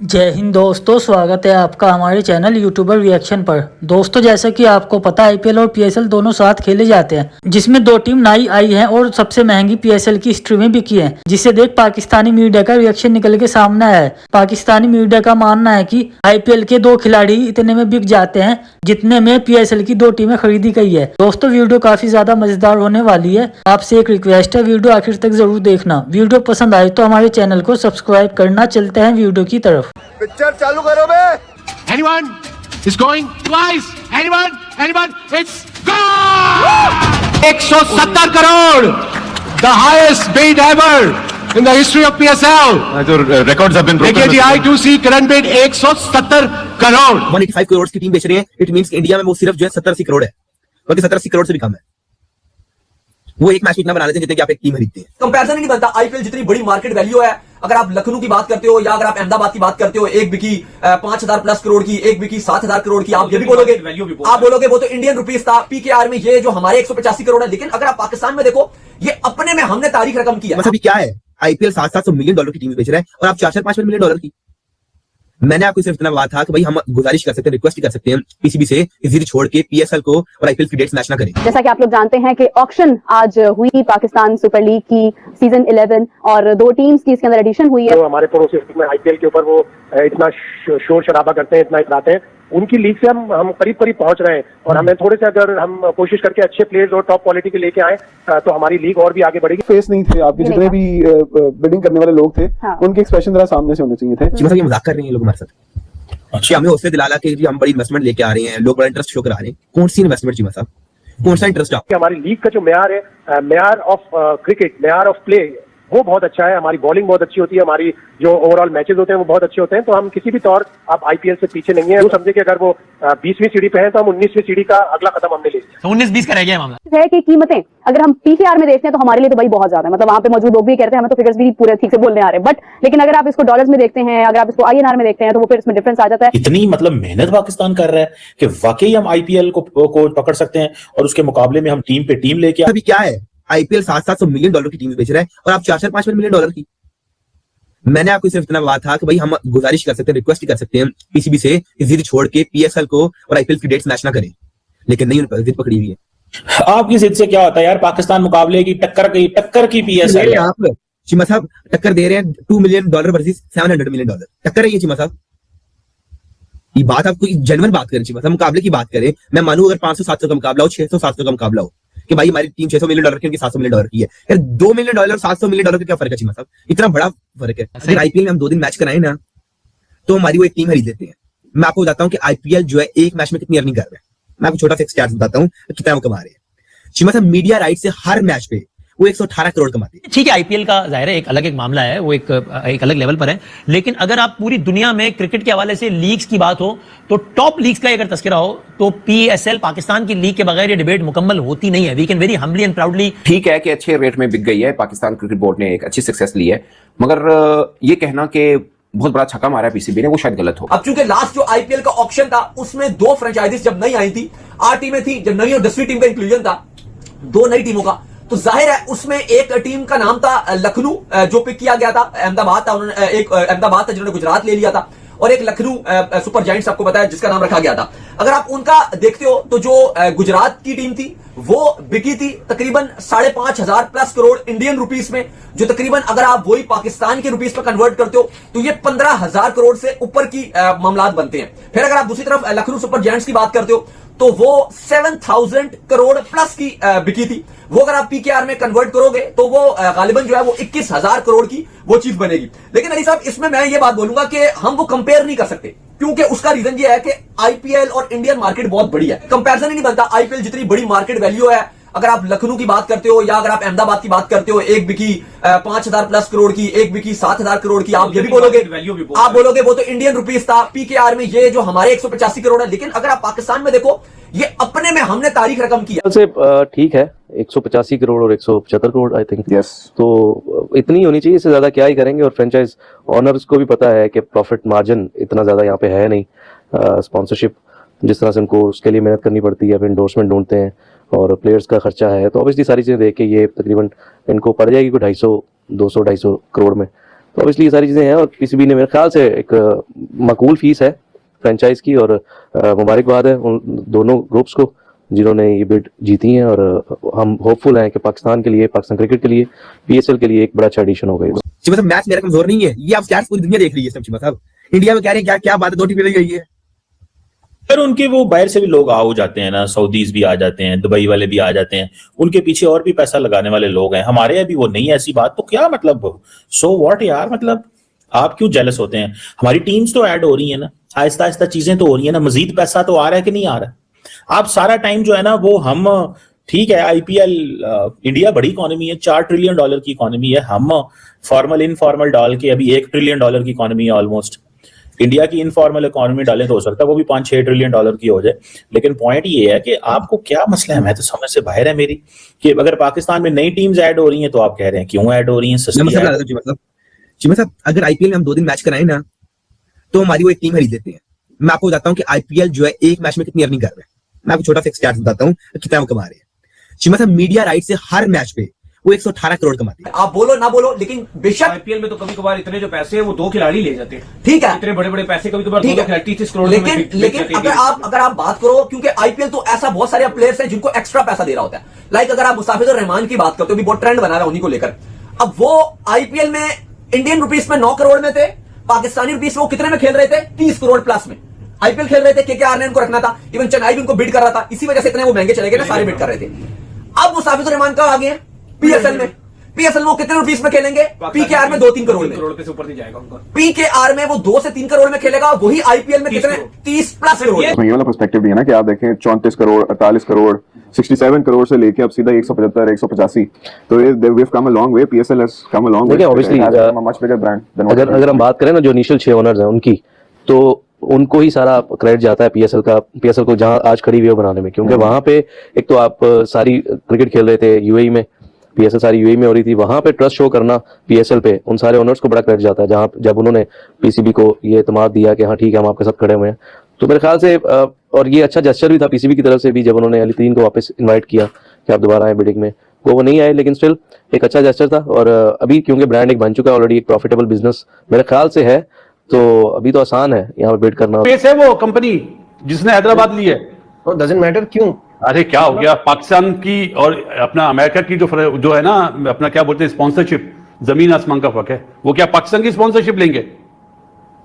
जय हिंद दोस्तों, स्वागत है आपका हमारे चैनल यूट्यूबर रिएक्शन पर। दोस्तों, जैसा कि आपको पता है आईपीएल और पीएसएल दोनों साथ खेले जाते हैं, जिसमें दो टीम नई आई हैं और सबसे महंगी पीएसएल की हिस्ट्री में बिकी है, जिसे देख पाकिस्तानी मीडिया का रिएक्शन निकल के सामने आया है। पाकिस्तानी मीडिया का मानना है कि आईपीएल के दो खिलाड़ी इतने में बिक जाते हैं जितने में पीएसएल की दो टीमें खरीदी गई है। दोस्तों, वीडियो काफी ज्यादा मजेदार होने वाली है। आपसे एक रिक्वेस्ट है, वीडियो आखिर तक जरूर देखना। वीडियो पसंद आए तो हमारे चैनल को सब्सक्राइब करना। चलते हैं वीडियो की तरफ। पिक्चर चालू करो बे। Anyone is going twice. Anyone? It's gone. 170 crore, the highest bid ever in the history of PSL. जो records have been broken. देखिए जी, I2C current bid 170 crore. 185 crore की टीम बेच रही है। इट मींस इंडिया में वो सिर्फ जो है 70-80 करोड़ है, बल्कि 70-80 करोड़ से भी कम है। वो एक मैच इतना बना लेते हैं जितने कि आप एक टीम खरीदते हैं। कंपैरिजन ही नहीं बनता। आईपीएल जितनी बड़ी मार्केट वैल्यू है, अगर आप लखनऊ की बात करते हो या अगर आप अहमदाबाद की बात करते हो, एक बिकी 5,000 प्लस करोड़ की, एक बिकी 7,000 करोड़ की। आप ये भी बोलोगे, आप बोलोगे वो तो इंडियन रुपीस था। पीकेआर में ये जो हमारे 185 करोड़ है, लेकिन अगर आप पाकिस्तान में देखो, ये अपने में हमने तारीख रकम की है। मतलब क्या है, आईपीएल 700-700 मिलियन डॉलर की टीम बेच रहा है और आप 400-500 मिलियन डॉलर की। मैंने आपको सिर्फ इतना बात था कि भाई हम गुजारिश कर सकते हैं, रिक्वेस्ट कर सकते हैं पीसीबी से इसी छोड़ के पीएसएल को और आईपीएल की डेट्स मैच ना करें। जैसा कि आप लोग जानते हैं कि ऑक्शन आज हुई पाकिस्तान सुपर लीग की सीजन 11 और दो टीम्स की इसके अंदर एडिशन हुई है। तो हमारे पड़ोसी में आईपीएल के ऊपर वो इतना शोर शराबा करते हैं, इतना इतराते हैं, उनकी लीग से हम करीब पहुंच रहे हैं। और हमें थोड़े से अगर हम कोशिश करके अच्छे प्लेयर्स और टॉप क्वालिटी के लेके आए तो हमारी लीग और भी आगे बढ़ेगी। फेस नहीं थे आपके जितने भी बिडिंग करने वाले लोग थे, हाँ। उनके एक्सप्रेशन जरा सामने से होने चाहिए थे। जी, मतलब ये मजाक कर रहे हैं लोग हमारे साथ। अच्छा, हमें हौसले दिला के हम बड़ी इन्वेस्टमेंट लेके आ रहे हैं, लोग बड़ा इंटरेस्ट शो करा रहे हैं। कौन सी इन्वेस्टमेंट जी साहब, कौन सा इंटरेस्ट? आप हमारी लीग का जो म्यार है, म्यार ऑफ क्रिकेट, म्यार ऑफ प्ले, वो बहुत अच्छा है। हमारी बॉलिंग बहुत अच्छी होती है, हमारी जो ओवरऑल मैचेस होते हैं वो बहुत अच्छे होते हैं। तो हम किसी भी तौर आप आईपीएल से पीछे नहीं है। वो समझे कि अगर वो 20वीं सीढ़ी पे है तो हम 19वीं सीढ़ी का अगला कदम हमने ले लिया। 19-20 का रह गया मामला। है कि कीमतें अगर हम पीकेआर में देखते हैं तो हमारे लिए तो भाई बहुत ज्यादा है। मतलब वहां पे मौजूद लोग भी कहते हैं हमें तो फिगर्स भी पूरे ठीक से बोलने आ रहे हैं, बट लेकिन अगर आप इसको डॉलर्स में देखते हैं, अगर आप इसको आईएनआर में देखते हैं तो वो फिर इसमें डिफरेंस आ जाता है। इतनी मतलब मेहनत पाकिस्तान कर रहा है कि वाकई हम आईपीएल को पकड़ सकते हैं और उसके मुकाबले में हम टीम पे टीम लेके अभी क्या है, आईपीएल 700-700 मिलियन डॉलर की टीम बेच रहा है और आप 400-500 मिलियन डॉलर की। मैंने आपको सिर्फ इतना बात था कि भाई हम गुजारिश कर सकते हैं, रिक्वेस्ट कर सकते हैं पीसीबी से इसी छोड़ के पीएसएल को और आईपीएल की डेट्स मैच ना करें, लेकिन नहीं, उन जिद पकड़ी हुई है। आपकी जिद से क्या होता है यार, पाकिस्तान मुकाबले की टक्कर की पीएसएल। आप चिमा साहब टक्कर दे रहे हैं $2 मिलियन वर्सेस $700 मिलियन, टक्कर है ये चिमा साहब। ये बात आप कोई जेन्युइन बात करें चिमा साहब, मुकाबले की बात करें। मैं मानू अगर 500-700 का मुकाबला हो, 600-700 का मुकाबला हो कि भाई हमारी टीम 600 मिलियन डॉलर की, उनकी 700 मिलियन डॉलर की है, यार 2 मिलियन डॉलर और 700 मिलियन डॉलर का क्या फर्क है चिमा साहब? इतना बड़ा फर्क है। अगर आईपीएल में हम 2 दिन मैच कराएं ना तो हमारी वो एक टीम खरीद लेते हैं। मैं आपको बताता हूँ कि आईपीएल जो है एक मैच में कितनी अर्निंग कर रहा है। मैं आपको छोटा सा स्टैट्स बताता हूँ कितना वो कमा रहे हैं। चिमा साहब मीडिया राइट से हर मैच पे वो 118 करोड़ कमाते हैं। ठीक है, आईपीएल का जाहिर है एक अलग एक मामला है, वो एक अलग लेवल पर है। लेकिन अगर आप पूरी दुनिया में क्रिकेट के हवाले से लीग्स की बात हो तो टॉप लीग्स का अगर तस्करा हो तो पीएसएल पाकिस्तान की लीग के बगैर ये डिबेट मुकम्मल होती नहीं है। We can very humbly and proudly. ठीक है कि अच्छे रेट में बिक गई है, पाकिस्तान क्रिकेट बोर्ड ने एक अच्छी सक्सेस ली है, मगर ये कहना कि बहुत बड़ा छक्का मारा है पीसीबी ने, वो शायद गलत हो। अब चूंकि लास्ट जो आईपीएल का ऑक्शन था उसमें 2 फ्रेंचाइजीज जब नई आई थी, 8 टीमें थी, जब नई और 10वीं टीम का इंक्लूजन था 2 नई टीमों का, तो जाहिर है उसमें एक टीम का नाम था लखनऊ जो पिक किया गया था। अहमदाबाद था, उन्होंने एक अहमदाबाद था जिन्होंने गुजरात ले लिया था, और एक लखनऊ सुपर जायंट्स आपको पता है जिसका नाम रखा गया था। अगर आप उनका देखते हो तो जो गुजरात की टीम थी वो बिकी थी तकरीबन 5,500 प्लस करोड़ इंडियन रुपीस में, जो तकरीबन अगर आप वही पाकिस्तान के रुपीस पर कन्वर्ट करते हो तो ये 15,000 करोड़ से ऊपर की मामलात बनते हैं। फिर अगर आप दूसरी तरफ लखनऊ सुपर जायंट्स की बात करते हो तो वो 7,000 करोड़ प्लस की बिकी थी। वो अगर आप पीकेआर में कन्वर्ट करोगे तो वो गालिबन जो है वो 21,000 करोड़ की वो चीज बनेगी। लेकिन अली साहब इसमें मैं ये बात बोलूंगा कि हम वो कंपेयर नहीं कर सकते, क्योंकि उसका रीजन ये है कि आईपीएल और इंडियन मार्केट बहुत बड़ी है। कंपैरिजन ही नहीं बनता। आईपीएल जितनी बड़ी मार्केट वैल्यू है, अगर आप लखनऊ की बात करते हो या अगर आप अहमदाबाद की बात करते हो, एक बिकी 5,000 प्लस करोड़ की, एक बिकी 7,000 करोड़ की। आप ये भी बोलोगे, आप बोलोगे वो तो इंडियन रुपीस था। पीकेआर में ये जो हमारे 185 करोड़ है, लेकिन अगर आप पाकिस्तान में देखो ये अपने में हमने तारीख रकम की है। से ठीक है, 185 करोड़ और 175 करोड़ आई थिंक। यस, तो इतनी होनी चाहिए, इससे ज्यादा क्या ही करेंगे। और फ्रेंचाइज ऑनर्स को भी पता है कि प्रॉफिट मार्जिन इतना ज्यादा यहाँ पे है नहीं। स्पॉन्सरशिप जिस तरह से उनको उसके लिए मेहनत करनी पड़ती है, फिर एंडोर्समेंट ढूंढते हैं और प्लेयर्स का खर्चा है, तो ऑब्वियसली सारी चीजें देख के ये तकरीबन इनको पड़ जाएगी कोई 250 करोड़ में। तो ऑब्वियसली ये सारी चीजें हैं और पीसीबी ने मेरे ख्याल से एक माकूल फीस है फ्रेंचाइज की, और मुबारकबाद है उन दोनों ग्रुप्स को जिन्होंने ये बिड जीती हैं, और हम होपफुल हैं कि पाकिस्तान के लिए, पाकिस्तान क्रिकेट के लिए, पीएसएल के लिए एक बड़ा अच्छा एडिशन होगा। चिमा साहब मैच मेरा कमजोर नहीं है, ये आप स्टैट्स पूरी दुनिया देख रही है चिमा साहब। इंडिया में कह रहे हैं क्या क्या बात है, 2 टीमें गई है। फिर उनके वो बाहर से भी लोग आ जाते हैं ना, सऊदीज भी आ जाते हैं, दुबई वाले भी आ जाते हैं, उनके पीछे और भी पैसा लगाने वाले लोग हैं। हमारे अभी वो नहीं है ऐसी बात, तो क्या मतलब सो व्हाट यार, मतलब आप क्यों जेलस होते हैं? हमारी टीम्स तो ऐड हो रही है ना, आहिस्ता आहिस्ता चीजें तो हो रही है ना, मजीद पैसा तो आ रहा है कि नहीं आ रहा है? आप सारा टाइम जो है ना वो हम ठीक है आईपीएल इंडिया बड़ी इकोनॉमी है, $4 ट्रिलियन की इकोनॉमी है, हम फॉर्मल इनफॉर्मल डाल के अभी $1 ट्रिलियन की इकोनॉमी है ऑलमोस्ट। इंडिया की इनफॉर्मल इकोनॉमी डालें तो हो सकता है वो भी $5-6 ट्रिलियन की हो जाए। लेकिन पॉइंट ये है कि आपको क्या मसला है, मैं तो समझ से बाहर है मेरी, कि अगर पाकिस्तान में नई टीम्स ऐड हो रही हैं तो आप कह रहे हैं क्यों ऐड हो रही हैं, चिमा साहब अगर आईपीएल में हम 2 दिन मैच कराएं ना तो हमारी वो एक टीम खरीद देते हैं। मैं आपको बताता हूँ कि आईपीएल जो है एक मैच में कितनी अर्निंग कर रहा है। मैं आपको छोटा सा स्टैट्स बताता हूँ कितना वो कमा रहे हैं। चिमा साहब मीडिया राइट से हर मैच पे वो 118 करोड़ कमाते हैं। आप बोलो ना बोलो, लेकिन बेशक आईपीएल में तो कभी कभार इतने जो पैसे हैं वो 2 खिलाड़ी ले जाते हैं। ठीक है, इतने बड़े बड़े पैसे कभी कभार 30 करोड़। लेकिन अगर आप बात करो, क्योंकि आईपीएल तो ऐसा बहुत सारे प्लेयर्स हैं जिनको एक्स्ट्रा पैसा दे रहा होता है। लाइक अगर आप मुस्ताफिजुर रहमान की बात करते हो, भी बहुत ट्रेंड बना रहा है उन्हीं को लेकर। अब वो आईपीएल में इंडियन रुपीस में 9 करोड़ में थे, पाकिस्तानी रुपीस में वो कितने में खेल रहे थे? 30 करोड़ प्लस में आईपीएल खेल रहे थे। केकेआर ने इनको रखना था, इवन चेन्नई भी उनको बिड कर रहा था, इसी वजह से इतने वो महंगे चले गए ना, सारे बिड कर रहे थे। अब मुस्ताफिजुर रहमान का आ गए पीएसएल में। पीएसएल में वो कितने रुपीस में खेलेंगे? पीकेआर में 2-3 करोड़ में, से ऊपर नहीं जाएगा उनका। पीकेआर में वो 2 से 3 करोड़ में खेलेगा, वही आईपीएल में कितने? 30 प्लस करोड़। ये वाला पर्सपेक्टिव भी है ना कि आप देखें 34 करोड़, 48 करोड़, 67 करोड़ से लेके अब सीधा 175, 185, तो we have come a long way. PSL has come a long way. देखिए ऑब्वियसली मच बिगर ब्रांड। अगर हम बात करें ना जो इनिशियल 6 ओनर्स हैं उनकी, तो उनको ही सारा क्रेडिट जाता है पीएसएल को जहां आज खड़ी हुई है बनाने में, क्योंकि वहां पे एक तो आप सारी क्रिकेट खेल रहे थे यूएई में, पीएसएल सारी यूएई में हो रही थी, वहां पे ट्रस्ट शो करना पीएसएल पे उन सारे ओनर्स को बड़ा क्रेडिट जाता है, जहां जब उन्होंने पीसीबी को ये एतमाद दिया कि हाँ ठीक है हम आपके साथ खड़े हुए हैं। तो मेरे ख्याल से और ये अच्छा जेस्चर भी था पीसीबी की तरफ से भी, जब उन्होंने अली तीन को वापस इन्वाइट किया कि आप दोबारा आए बिडिंग में, वो नहीं आए, लेकिन स्टिल एक अच्छा जेस्चर था। और अभी क्योंकि ब्रांड एक बन चुका है ऑलरेडी, एक प्रॉफिटेबल बिजनेस मेरे ख्याल से है, तो अभी तो आसान है यहाँ पे बिड करना। पेस है वो कंपनी जिसने हैदराबाद ली है, तो डजंट मैटर क्यों। अरे क्या हो गया, पाकिस्तान की और अपना अमेरिका की जो है ना अपना क्या बोलते हैं स्पॉन्सरशिप, जमीन आसमान का फर्क है। वो क्या पाकिस्तान की स्पॉन्सरशिप लेंगे?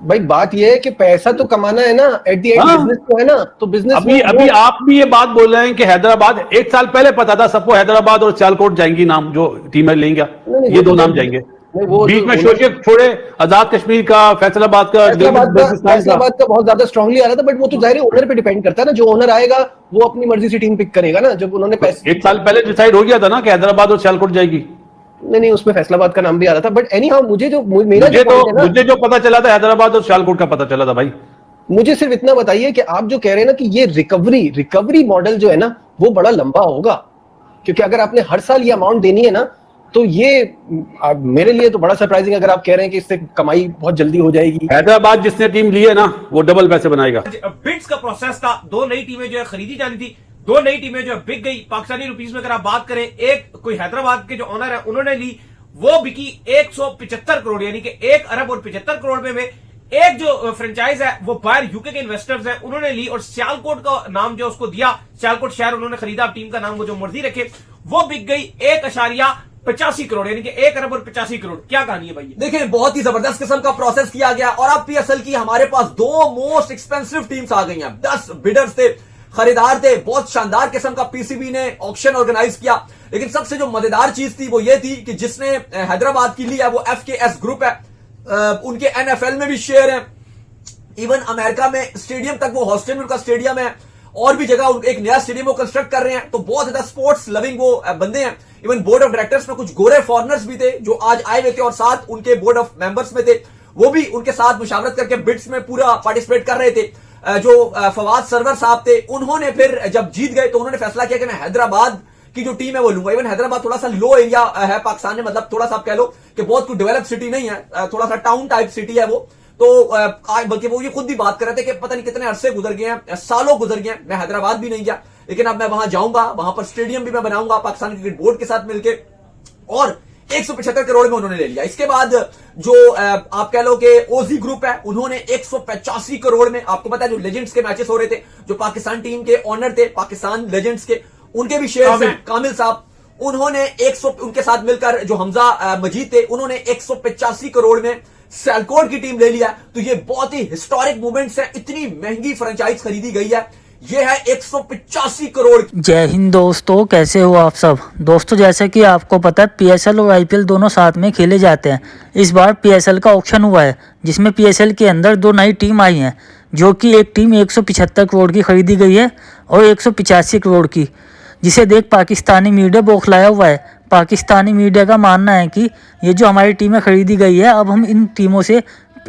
भाई बात ये है कि पैसा तो कमाना है ना, एट द एंड बिजनेस तो है ना, तो बिजनेस अभी आप भी ये बात बोल रहे हैं कि हैदराबाद, 1 साल पहले पता था सबको हैदराबाद और सियालकोट जाएंगी नाम, जो टीमें लेंगे ये 2 नाम जाएंगे। बीच में शोशेक छोड़े, आजाद कश्मीर का, फैसलाबाद का बहुत ज्यादा स्ट्रांगली आ रहा था, बट वो तो जाहिर है ओनर पे डिपेंड करता है ना, जो ओनर आएगा वो अपनी मर्जी से टीम पिक करेगा ना। जब उन्होंने 1 साल पहले डिसाइड हो गया था ना कि हैदराबाद और सियालकोट जाएगी। नहीं उसमें फैसलाबाद का नाम भी आ रहा था, बट एनी हाउ मुझे जो पता चला था हैदराबाद और सियालकोट का पता चला था भाई। मुझे सिर्फ इतना बताइए कि आप जो कह रहे हैं ना कि ये रिकवरी मॉडल जो है ना वो बड़ा लंबा होगा, क्योंकि अगर आपने हर साल ये अमाउंट देनी है ना, तो ये मेरे लिए तो बड़ा सरप्राइजिंग अगर आप कह रहे हैं कि इससे कमाई बहुत जल्दी हो जाएगी। हैदराबाद जिसने टीम ली है ना वो डबल पैसे बनाएगा। बिड्स का प्रोसेस था, 2 नई टीमें जो है खरीदी जानी थी, 2 नई टीमें जो है बिक गई। पाकिस्तानी रुपीस में अगर आप बात करें, एक कोई हैदराबाद के जो ओनर है उन्होंने ली, वो बिकी 175 करोड़, यानी कि 1 अरब और 75 करोड़ में। एक जो फ्रेंचाइज है वो बाहर यूके के इन्वेस्टर्स हैं उन्होंने ली, और सियालकोट का नाम जो उसको दिया, सियालकोट शहर उन्होंने खरीदा, टीम का नाम वो जो मर्जी रखे, वो बिक गई 1.85 करोड़, यानी कि 1 अरब और 85 करोड़। क्या कहानी है भाई? देखिए बहुत ही जबरदस्त किस्म का प्रोसेस किया गया, और अब पीएसएल की हमारे पास 2 मोस्ट एक्सपेंसिव टीम्स आ गई हैं। 10 बिडर्स थे, खरीदार थे, बहुत शानदार किस्म का पीसीबी ने ऑक्शन ऑर्गेनाइज किया। लेकिन सबसे जो मजेदार चीज थी वो ये थी कि जिसने हैदराबाद की ली है वो एफकेएस ग्रुप है, उनके एनएफएल में भी शेयर है, इवन अमेरिका में स्टेडियम तक वो हॉस्टन में उनका स्टेडियम है, और भी जगह एक नया स्टेडियम वो कंस्ट्रक्ट कर रहे हैं। तो बहुत ज्यादा स्पोर्ट्स लविंग वो बंदे हैं। इवन बोर्ड ऑफ डायरेक्टर्स में कुछ गोरे फॉरनर्स भी थे जो आज आए हुए थे, और साथ उनके बोर्ड ऑफ मेंबर्स में थे, वो भी उनके साथ मुशावरत करके बिड्स में पूरा पार्टिसिपेट कर रहे थे। जो फवाद सरवर साहब थे, उन्होंने फिर जब जीत गए तो उन्होंने फैसला किया कि मैं हैदराबाद की जो टीम है वो लूंगा। इवन हैदराबाद थोड़ा सा लो एरिया है पाकिस्तान में, मतलब थोड़ा सा आप कह लो कि बहुत कुछ डेवलप सिटी नहीं है, थोड़ा सा टाउन टाइप सिटी है वो। तो बल्कि वो ये खुद भी बात कर रहे थे कि पता नहीं कितने अरसे गुजर गए हैं, सालों गुजर गए हैं, मैं हैदराबाद भी नहीं गया, लेकिन अब मैं वहां जाऊंगा, वहां पर स्टेडियम भी मैं बनाऊंगा पाकिस्तान क्रिकेट बोर्ड के साथ मिलकर, और 175 करोड़ में उन्होंने ले लिया। इसके बाद जो आप कह लो कि ओजी ग्रुप है, उन्होंने 185 करोड़ में, आपको पता है जो लेजेंड्स के मैचेस हो रहे थे, जो पाकिस्तान टीम के ऑनर थे, पाकिस्तान लेजेंड्स के, उनके भी शेयर हैं, कामिल साहब, उन्होंने 100, उनके साथ मिलकर जो हमजा मजीद थे, उन्होंने 185 करोड़ में सियालकोट की टीम ले लिया। तो ये बहुत ही हिस्टोरिक मूवमेंट्स है, इतनी महंगी फ्रेंचाइज खरीदी गई है, ये है 185 करोड़। जय हिंद दोस्तों, कैसे हो आप सब। दोस्तों जैसे कि आपको पता है पीएसएल और आईपीएल दोनों साथ में खेले जाते हैं। इस बार पीएसएल का ऑक्शन हुआ है जिसमें पीएसएल के अंदर दो नई टीम आई हैं, जो कि एक टीम 175 करोड़ की खरीदी गई है और 185 करोड़ की, जिसे देख पाकिस्तानी मीडिया बौखलाया हुआ है। पाकिस्तानी मीडिया का मानना है कि ये जो हमारी टीमें खरीदी गई है, अब हम इन टीमों से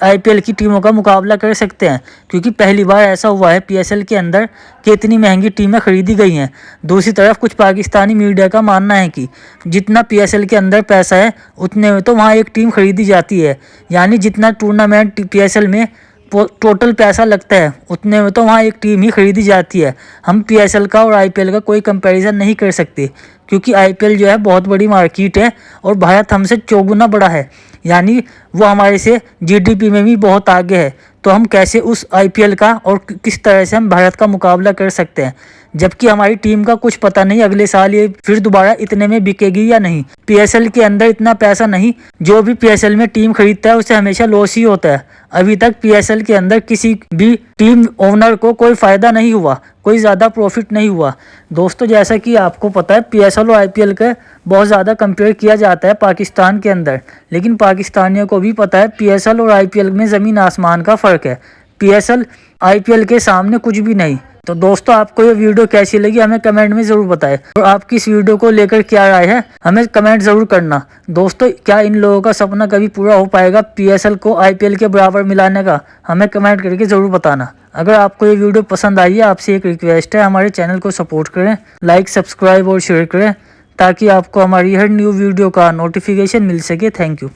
आईपीएल की टीमों का मुकाबला कर सकते हैं, क्योंकि पहली बार ऐसा हुआ है पीएसएल के अंदर कि इतनी महंगी टीमें खरीदी गई हैं। दूसरी तरफ कुछ पाकिस्तानी मीडिया का मानना है कि जितना पीएसएल के अंदर पैसा है उतने में तो वहाँ एक टीम खरीदी जाती है, यानी जितना टूर्नामेंट पीएसएल में टोटल पैसा लगता है उतने में तो वहाँ एक टीम ही खरीदी जाती है। हम पीएसएल का और आईपीएल का कोई कंपैरिजन नहीं कर सकते, क्योंकि आईपीएल जो है बहुत बड़ी मार्केट है और भारत हमसे 4 गुना बड़ा है, यानी वो हमारे से जीडीपी में भी बहुत आगे है। तो हम कैसे उस आईपीएल का और किस तरह से हम भारत का मुकाबला कर सकते हैं, जबकि हमारी टीम का कुछ पता नहीं अगले साल ये फिर दोबारा इतने में बिकेगी या नहीं। पीएसएल के अंदर इतना पैसा नहीं, जो भी पीएसएल में टीम खरीदता है उसे हमेशा लॉस ही होता है। अभी तक पीएसएल के अंदर किसी भी टीम ओनर को कोई फायदा नहीं हुआ, कोई ज़्यादा प्रॉफिट नहीं हुआ। दोस्तों जैसा कि आपको पता है पीएसएल और आईपीएल का बहुत ज़्यादा कंपेयर किया जाता है पाकिस्तान के अंदर, लेकिन पाकिस्तानियों को भी पता है पीएसएल और आईपीएल में ज़मीन आसमान का फ़र्क है। पीएसएल आईपीएल के सामने कुछ भी नहीं। तो दोस्तों आपको ये वीडियो कैसी लगी हमें कमेंट में ज़रूर बताएं, और आपकी इस वीडियो को लेकर क्या राय है हमें कमेंट ज़रूर करना। दोस्तों क्या इन लोगों का सपना कभी पूरा हो पाएगा पीएसएल को आईपीएल के बराबर मिलाने का, हमें कमेंट करके ज़रूर बताना। अगर आपको ये वीडियो पसंद आई है, आपसे एक रिक्वेस्ट है, हमारे चैनल को सपोर्ट करें, लाइक सब्सक्राइब और शेयर करें, ताकि आपको हमारी हर न्यू वीडियो का नोटिफिकेशन मिल सके। Thank you.